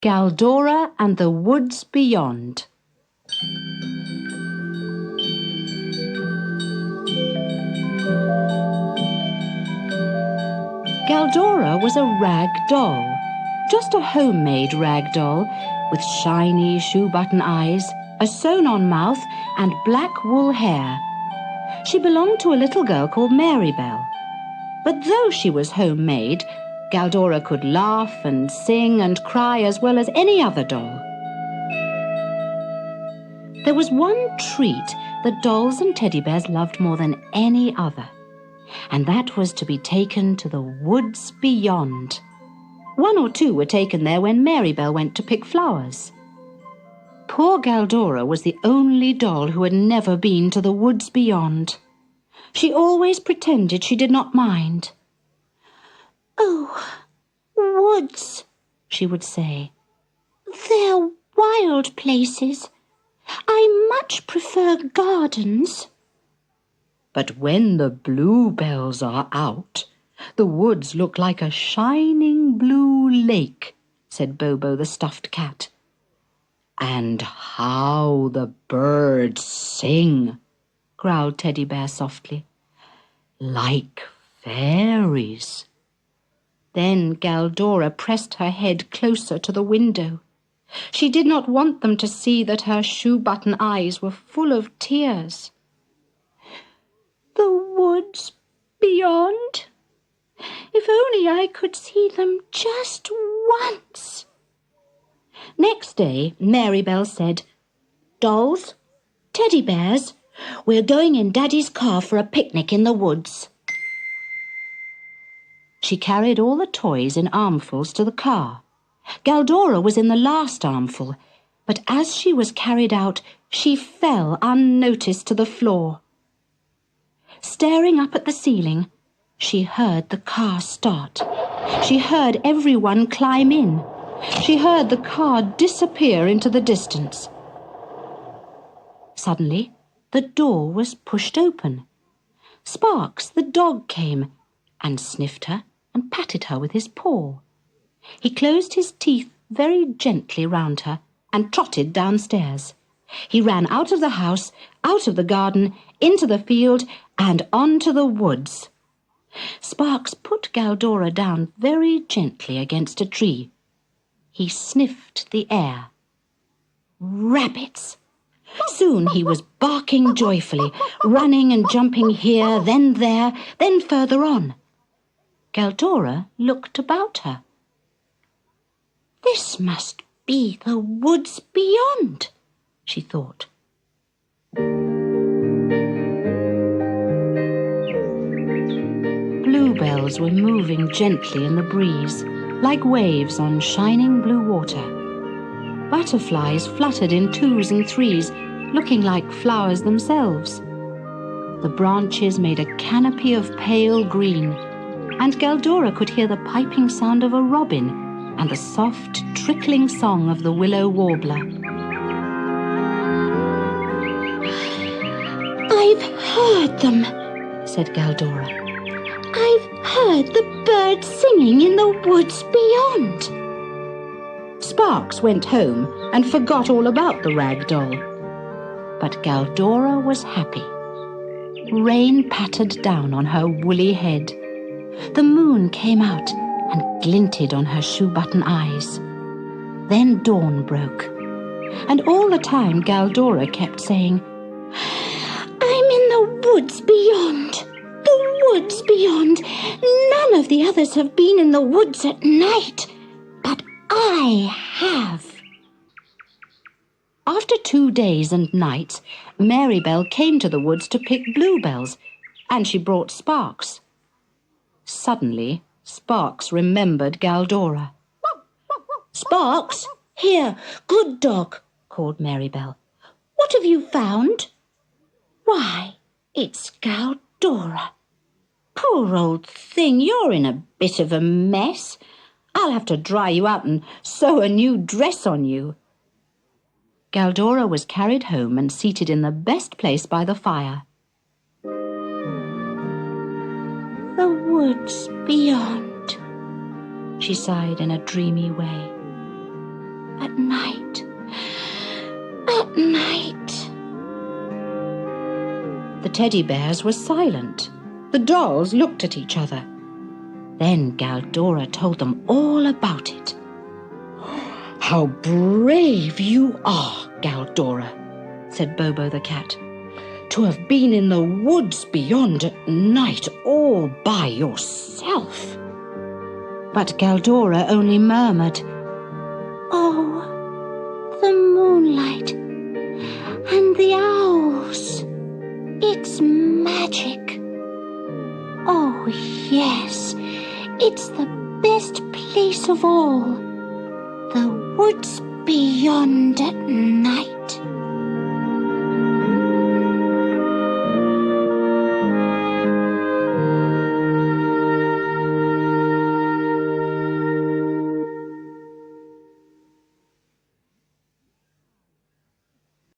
Galldora and the Woods Beyond. Galldora was a rag doll, just a homemade rag doll with shiny shoe-button eyes, a sewn-on mouth and black wool hair. She belonged to a little girl called Marybelle. But though she was homemade, Galldora could laugh and sing and cry as well as any other doll. There was one treat that dolls and teddy bears loved more than any other, and that was to be taken to the woods beyond. One or two were taken there when Marybelle went to pick flowers. Poor Galldora was the only doll who had never been to the woods beyond. She always pretended she did not mind. "Oh, woods," she would say. "They're wild places. I much prefer gardens." But when the bluebells are out, the woods look like a shining blue lake, said Bobo the stuffed cat. And how the birds sing, growled Teddy Bear softly. Like fairies. Then Galldora pressed her head closer to the window. She did not want them to see that her shoe-button eyes were full of tears. "The woods beyond? If only I could see them just once." Next day, Marybelle said, "Dolls, teddy bears, we're going in Daddy's car for a picnic in the woods." She carried all the toys in armfuls to the car. Galldora was in the last armful, but as she was carried out, she fell unnoticed to the floor. Staring up at the ceiling, she heard the car start. She heard everyone climb in. She heard the car disappear into the distance. Suddenly, the door was pushed open. Sparks, the dog, came and sniffed her and patted her with his paw. He closed his teeth very gently round her and trotted downstairs. He ran out of the house, out of the garden, into the field, and on to the woods. Sparks put Galldora down very gently against a tree. He sniffed the air. Rabbits! Soon he was barking joyfully, running and jumping here, then there, then further on. Galldora looked about her. "This must be the woods beyond," she thought. Bluebells were moving gently in the breeze, like waves on shining blue water. Butterflies fluttered in twos and threes, looking like flowers themselves. The branches made a canopy of pale green, and Galldora could hear the piping sound of a robin and the soft, trickling song of the willow warbler. "I've heard them," said Galldora. "I've heard the birds singing in the woods beyond." Sparks went home and forgot all about the rag doll. But Galldora was happy. Rain pattered down on her woolly head. The moon came out and glinted on her shoe-button eyes. Then dawn broke, and all the time Galldora kept saying, "I'm in the woods beyond, the woods beyond. None of the others have been in the woods at night, but I have." After 2 days and nights, Marybelle came to the woods to pick bluebells, and she brought Sparks. Suddenly, Sparks remembered Galldora. "Sparks, here, good dog," called Marybelle. "What have you found?" "Why, it's Galldora. Poor old thing, you're in a bit of a mess. I'll have to dry you out and sew a new dress on you." Galldora was carried home and seated in the best place by the fire. "The woods beyond," she sighed in a dreamy way. At night. At night. The teddy bears were silent. The dolls looked at each other. Then Galldora told them all about it. "How brave you are, Galldora," said Bobo the cat, "to have been in the woods beyond at night all by yourself." But Galldora only murmured, "Oh, the moonlight and the owls. It's magic. Oh, yes, it's the best place of all. The woods beyond at night."